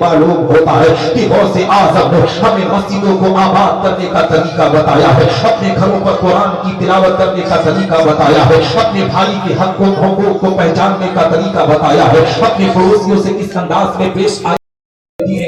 मालूम होता है कि गौसे आजम ने हमें मस्जिदों को आबाद करने का तरीका बताया है, अपने घरों पर कुरान की तिलावत करने का तरीका बताया है, अपने भाई के हकों को पहचानने का तरीका बताया है, अपने पड़ोसियों से किस अंदाज में पेश आए,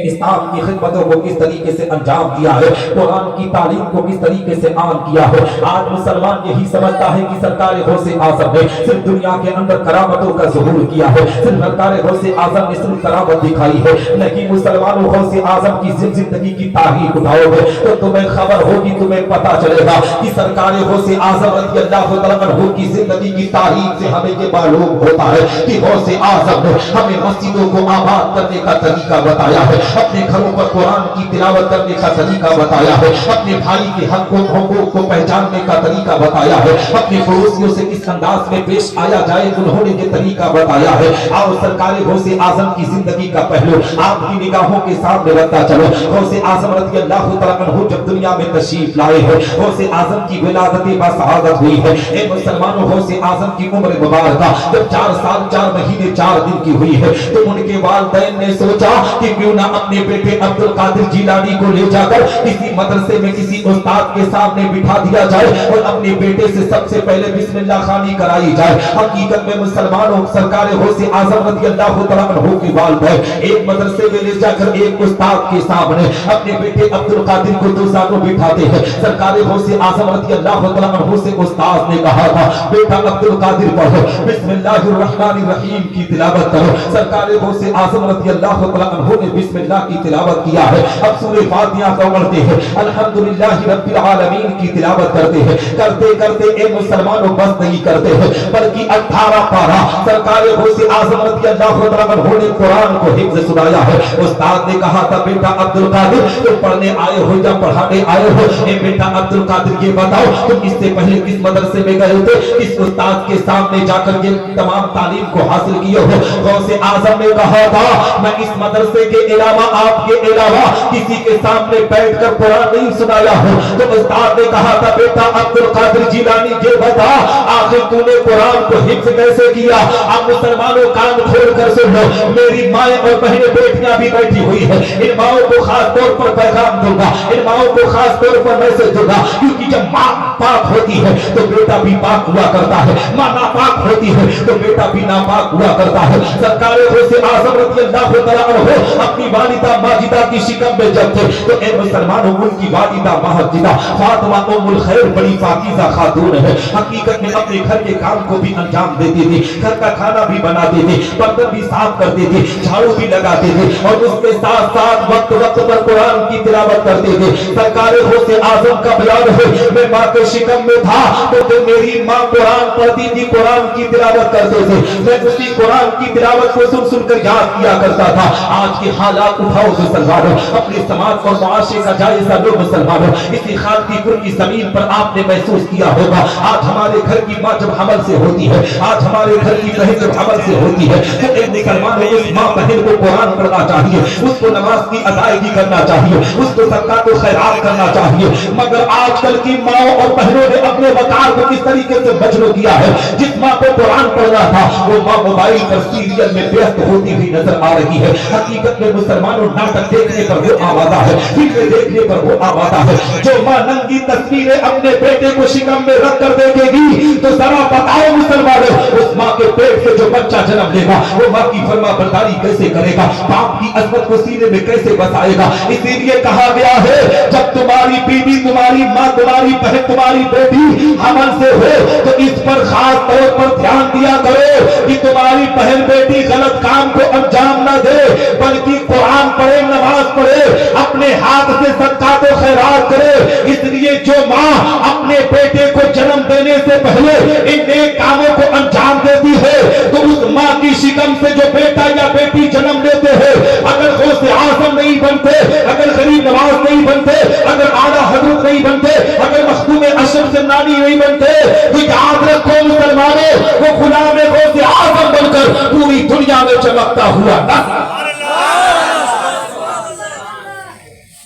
इस्लाम की खिदमतों को किस तरीके से अंजाम दिया है, कुरान की तालीम को किस तरीके से आम किया है। आज मुसलमान यही समझता है कि सरकार गौसे आजम ने सिर्फ दुनिया के अंदर करामतों का ज़ुहूर किया है, सिर्फ सरकार गौसे आजम ने सिर्फ करामत दिखाई है। नहीं मुसलमानों, गौसे आजम की जिंदगी की तारीख उठाओगे तो तुम्हें खबर होगी, तुम्हें पता चलेगा कि सरकार गौसे आजम रज़ियल्लाहु तआला अन्हु की जिंदगी की तारीख से हमें ये मालूम होता है कि गौसे आजम ने हमें मस्जिदों को आबाद करने का तरीका बताया है, अपने घरों पर कुरान की तिलावत करने का तरीका बताया है, अपने भाई के हकों को पहचानने का तरीका बताया है, अपने पड़ोसियों से किस अंदाज में पेश आया जाए उन्होंने ये तरीका बताया है। और सरकार गौसे आजम की जिंदगी का पहलू आपकी निगाहों के सामने रखता चलो। गौसे आजम रज़ियल्लाहु तआला अन्हु जब दुनिया में तशरीफ लाए हैं, गौसे आजम की विलादत बासआदत हुई है। ए मुसलमानों, गौसे आजम की उम्र मुबारक जब 4 साल 4 महीने 4 दिन की हुई है तो उनके वालिदैन ने सोचा कि क्यों ना अपने बेटे अब्दुल कादिर जिलानी को ले जाकर किसी मदरसे में किसी उस्ताद के सामने बिठा दिया जाए और अपने बेटे से सबसे पहले बिस्मिल्लाह खानी कराई जाए। हकीकत में मुसलमानों, सरकार गौसे आजम रज़ियल्लाहु तआला अन्हु के वालिदैन एक मदरसे में ले जाकर एक उस्ताद के सामने अपने बेटे अब्दुल कादिर को 2 सालों बिठाते हैं। सरकार गौसे आजम रज़ियल्लाहु तआला अन्हु से उस्ताद ने कहा था, बेटा अब्दुल कादिर पढ़ो, बिस्मिल्लाहिर रहमानिर रहीम की तिलावत करो। सरकार गौसे आजम रज़ियल्लाहु तआला अन्हु ने बिस्मिल्लाह की तिलावत किया है। अब सूरह फातिहा को पढ़ते हैं, अल्हम्दुलिल्लाहि रब्बिल आलमीन की तिलावत करते हैं। करते करते ए मुसलमानों बस नहीं करते हैं बल्कि 18 पारा सरकार गौसे आजम रज़ियल्लाहु तआला अन्हु ने कुरान को हिफ्ज़ सुनाया है। उस्ताद ने कहा था, बेटा अब्दुल कादिर तुम पढ़ने आए हो या पढ़ाने आए हो? ए बेटा अब्दुल कादिर ये बताओ तुम इससे पहले किस मदरसे में गए थे, किस उस्ताद के सामने जाकर ये तमाम तालीम को हासिल किए हो? गौसे आजम ने कहा था, मैं इस मदरसे के अलावा आपके अलावा किसी के सामने बैठकर कुरान नहीं सुनाया हूं। तो उस्ताद ने कहा था, बेटा अब्दुल कादिर जिलानी ये बता आखिर तूने कुरान को हिफ्ज़ कैसे किया? अब मुसलमानों कान खोलकर सुन लो, मेरी माएं और बहनें बेटियां भी बैठी हुई है, इन माओं को खास तौर पर पैगाम दूंगा, इन माओं को खास तौर पर मैसेज दूंगा, क्योंकि जब माँ पाक होती है तो बेटा भी पाक हुआ करता है, माँ नापाक होती है तो बेटा भी नापाक हुआ करता है। सरकार गौसे आजम रज़ियल्लाहु तआला अन्हु अपनी वालिदा माजिदा की शिकम में जब थे तो ए मुसलमानों उनकी वालिदा माजिदा फातिमा उम्मुल खैर बड़ी पाकीज़ा खातून है। हकीकत में अपने घर के काम को भी अंजाम देती थी, घर का खाना भी बनाते थे, बर्तन भी साफ करते थे, झाड़ू भी लगाते थे और उसके साथ साथ वक्त वक्त पर कुरान की तिलावत करते थे। सरकार गौसे आजम का बयान है, मैं माँ के शिकम में था तो मेरी माँ कुरान पढ़ती थी, कुरान की तिलावत करते थे, मैं उसी कुरान की तिलावत को सुन सुनकर याद किया करता था। आज के हालात उठाओ मुसलमानों, अपने समाज और मुआशरे का जायजा लो मुसलमानों। इसी खालतीपुर की जमीन पर आपने महसूस किया होगा, आज हमारे घर की माँ जब हमल से होती है, आज हमारे घर की बहन जब हमल से होती है तो एक मुसलमानों उस माँ बहन को कुरान पढ़ना चाहिए, उसको नमाज की अदायगी करना चाहिए, उसको सदका को खैरात करना चाहिए। मगर आजकल की माँ और बहनों ने अपने वकार को किस तरीके से बचलो किया है। जिस माँ को कुरान पढ़ना था वो माँ मोबाइल पर सीरियल में व्यस्त होती हुई नजर आ रही है। हकीकत में मुसलमानों नाटक देखने पर वो आवाज़ा है, फिल्में देखने पर वो आवाज़ा है। जो माँ नंगी तस्वीरें अपने बेटे को शिकम में रख कर देखेगी तो जरा बताओ मुसलमानों, उस माँ के पेट से जो बच्चा जन्म लेगा वो माँ की फरमा बरदारी कैसे करेगा, बाप की अजमत को सीने में कैसे बसाएगा। इसीलिए कहा गया है, जब तुम्हारी बीवी, तुम्हारी माँ, तुम्हारी बहन, तुम्हारी बेटी हमल से हो तो इस पर खास तौर पर ध्यान दिया करो कि तुम्हारी बहन बेटी गलत काम को अंजाम न दे, बल्कि कुरान पढ़े, नमाज पढ़े, अपने हाथ से सदका को खैरात करे। इसलिए जो माँ अपने बेटे को जन्म देने से पहले इन नेक कामों को अंजाम देती है तो उस माँ की शिकम से जो बेटा या बेटी जन्म लेते हैं, अगर गौसे आजम नहीं बनते, अगर गरीब नवाज नहीं बनते, अगर आला हजरत नहीं बनते, अगर मखदूम अशरफ जन्नानी नहीं बनते, तो याद रखो मुसलमानों, वो गुलाम गौसे आजम बनकर पूरी दुनिया में चमकता हुआ।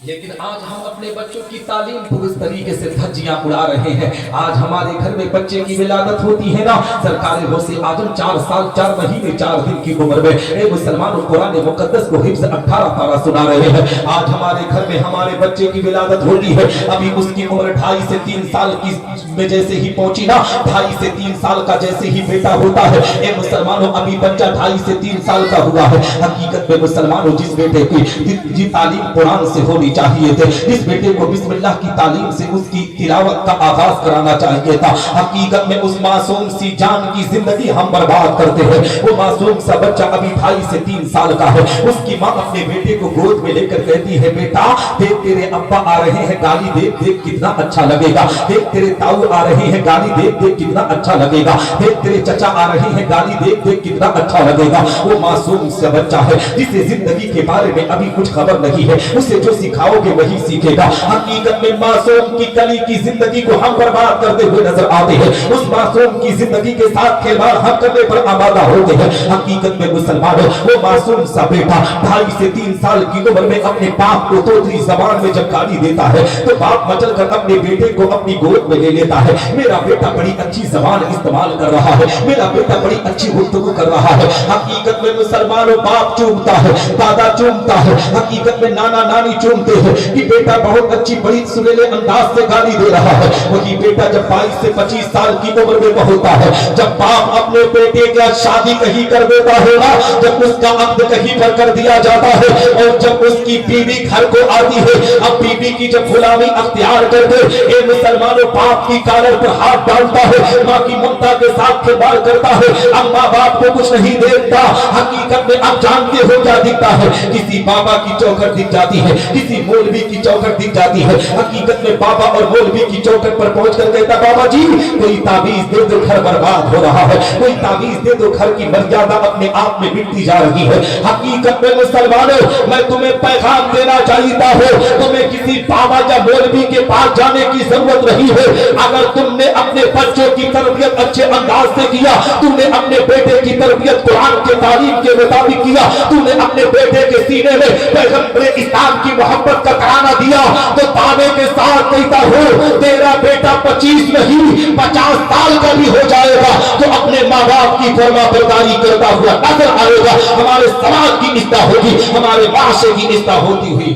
लेकिन आज हम अपने अपने बच्चों की तालीम को इस तरीके से धज्जियां उड़ा रहे हैं। आज हमारे घर में बच्चे की विलादत होती है ना, सरकार गौसे आजम 4 साल 4 महीने 4 दिन की उम्र में ए मुसलमानों कुरान मुकद्दस को हिफ्ज़ 18 पारा सुना रहे हैं। आज हमारे घर में हमारे बच्चे की विलादत होती है, अभी उसकी उम्र 2.5 से 3 साल की में जैसे ही पहुंची ना, 2.5 से 3 साल का जैसे ही बेटा होता है ए मुसलमानों, अभी बच्चा 2.5 से 3 साल का हुआ है। हकीकत में मुसलमानों जिस बेटे की तालीम कुरान से होनी चाहिए थे, जिस बेटे को बिस्मिल्लाह की तालीम से उसकी तिलावत का आगाज कराना चाहिए था, हकीकत में उस मासूम सी जान की जिंदगी हम बर्बाद करते हैं। वो मासूम सा बच्चा अभी 2.5 से 3 साल का है, उसकी माँ अपने बेटे को गोद में लेकर कहती है, बेटा देख तेरे अब्बा आ रहे हैं, गाली देख देख कितना अच्छा लगेगा, देख तेरे ताऊ आ रहे हैं, गाली देख देख कितना अच्छा लगेगा, देख तेरे चचा आ रहे हैं, गाली देख देख कितना अच्छा लगेगा। वो मासूम सा बच्चा है जिसे जिंदगी के बारे में अभी कुछ खबर नहीं है, उसे जो सिखाओगे वही सीखेगा। हकीकत में मासूम की कली की जिंदगी को हम बर्बाद करते हुए नजर आते हैं, उस मासूम की जिंदगी के साथ खिलवाड़ हम करने पर आमादा होते हैं। हकीकत में मुसलमानों वो मासूम सा बेटा 2.5 से 3 साल की उम्र में अपने बाप को तोतरी जबान में जब गाली देता है तो बाप मचल कर अपने बेटे को अपनी गोद में ले लेता है। मेरा बेटा बड़ी अच्छी जबान इस्तेमाल कर रहा है, मेरा बेटा बड़ी अच्छी गुफ्तगू कर रहा है। हकीकत में मुसलमानों बाप चूमता है, दादा चूमता है, हकीकत में नाना नानी चूमते हैं कि बेटा बहुत अच्छी बड़ी सुरीले अंदाज से गाली दे रहा है। वही बेटा जब 22 से 25 साल की उम्र में होता है, जब बाप अपने बेटे की शादी कहीं कर देता है ना, जब उसका अक्द कहीं पर कर दिया जाता है और जब उसकी बीवी घर को आती है, अब बीवी की जब गुलामी अख्तियार करके ये मुसलमानों बाप की कालर पर हाथ डालता है, माँ की ममता के साथ खिलवाड़ करता है, अब माँ बाप को कुछ नहीं देखता। हकीकत में अब जानते हो क्या दिखता है, किसी बाबा की चौखट दिख जाती है, किसी मौलवी की चौखट दिख जाती है। हकीकत में बाबा और मौलवी की चौखट पर पहुंचकर कहता, बाबा जी कोई ताबीज दे दो, घर बर्बाद हो रहा है, कोई ताबीज दे दो, घर की मर्यादा अपने आप में मिटती जा रही है। हकीकत में मुसलमानों मैं तुम्हें पैगाम देना चाहता हूँ, तुम्हें किसी बाबा या मौलवी के पास जाने की जरूरत नहीं है। अगर तुमने अपने बच्चों की तरबियत अच्छे अंदाज से किया, तुमने अपने बेटे की तरबियत कुरान के तालीम के मुताबिक किया, तुमने अपने बेटे के सीने में पैगंबर इस्लाम की मोहब्बत का तराना दिया, तो दावे के साथ कहता हूँ तेरा बेटा 25 नहीं 50 साल का भी हो जाएगा तो अपने माँ बाप की फरमाबरदारी करता हुआ नजर आएगा। हमारे समाज की इस्लाह होगी, हमारे माशरे की इस्लाह होती हुई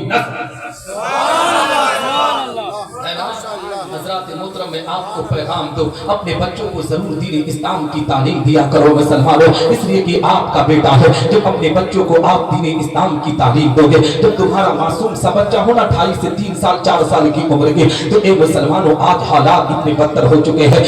मोहतरम में आपको पैगाम दो, अपने बच्चों को जरूर दीन इस्लाम की तालीम दिया करो मुसलमानों, इसलिए कि आपका बेटा है। जब अपने बच्चों को आप दीन इस्लाम की तालीम दोगे, जब तुम्हारा मासूम सा बच्चा होना 2.5 से 3 साल 4 साल की उम्र के, तो ए मुसलमानों आज हालात इतने बदतर हो चुके हैं।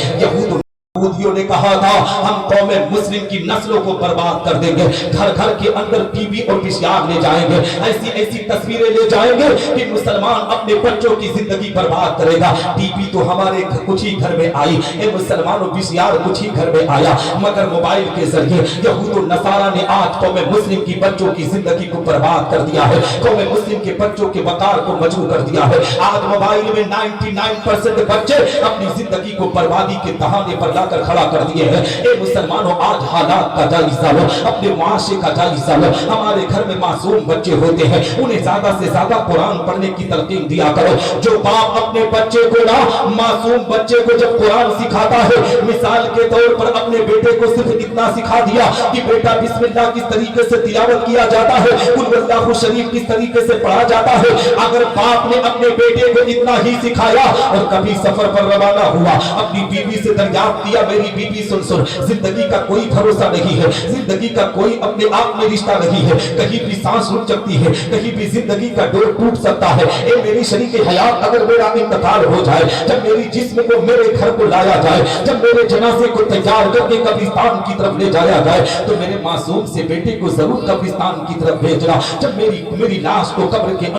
यहूदियों ने कहा था हम कौमे मुस्लिम की नस्लों को बर्बाद कर देंगे, घर घर के अंदर टीवी और पिशाब ले जाएंगे, ऐसी ऐसी तस्वीरें ले जाएंगे कि मुसलमान अपने बच्चों की जिंदगी बर्बाद करेगा। टीवी तो हमारे कुछ ही घर में आई, ए मुसलमानों पिशाब कुछ ही घर में आया, मगर मोबाइल के जरिए यहूद और नसारा ने आज कौमे मुस्लिम की बच्चों की जिंदगी को बर्बाद कर दिया है, कौमे मुस्लिम के बच्चों के वकार को मजबूर कर दिया है। आज मोबाइल में 99% बच्चे अपनी जिंदगी को बर्बादी के दहाने पर कर खड़ा कर दिए हैं। ए मुसलमानों आज हालात का जायजा लो, अपने माशरे का जायजा लो। हमारे घर में मासूम बच्चे होते हैं, उन्हें ज्यादा से ज्यादा कुरान पढ़ने की तरकीब दिया करो। जो बाप अपने बच्चे को ना मासूम बच्चे को जब कुरान सिखाता है, मिसाल के तौर पर अपने बेटे को सिर्फ इतना सिखा दिया कि बेटा बिस्मिल्लाह किस तरीके से तिलावत किया जाता है, कुल वल्लाहु शरीफ किस तरीके से पढ़ा जाता है, अगर बाप ने अपने बेटे को इतना ही सिखाया और कभी सफर पर रवाना हुआ, अपनी बीवी से दरियाफ्त किया मेरी बीबी सुन सुन, जिंदगी का कोई भरोसा नहीं है, जिंदगी का कोई अपने आप में रिश्ता नहीं है, कहीं भी सांस रुक सकती है, कहीं भी जिंदगी का डोर टूट सकता है। ए मेरी शरीके हयात अगर मेरा इंतकाल हो जाए, जब मेरी जिस्म को मेरे घर को लाया जाए, जब मेरे जनाजे को तैयार करके कब्रिस्तान की तरफ ले जाया जाए, तो मेरे मासूम से बेटे को जरूर कब्रिस्तान की तरफ भेजना। जब मेरी लाश को कब्र के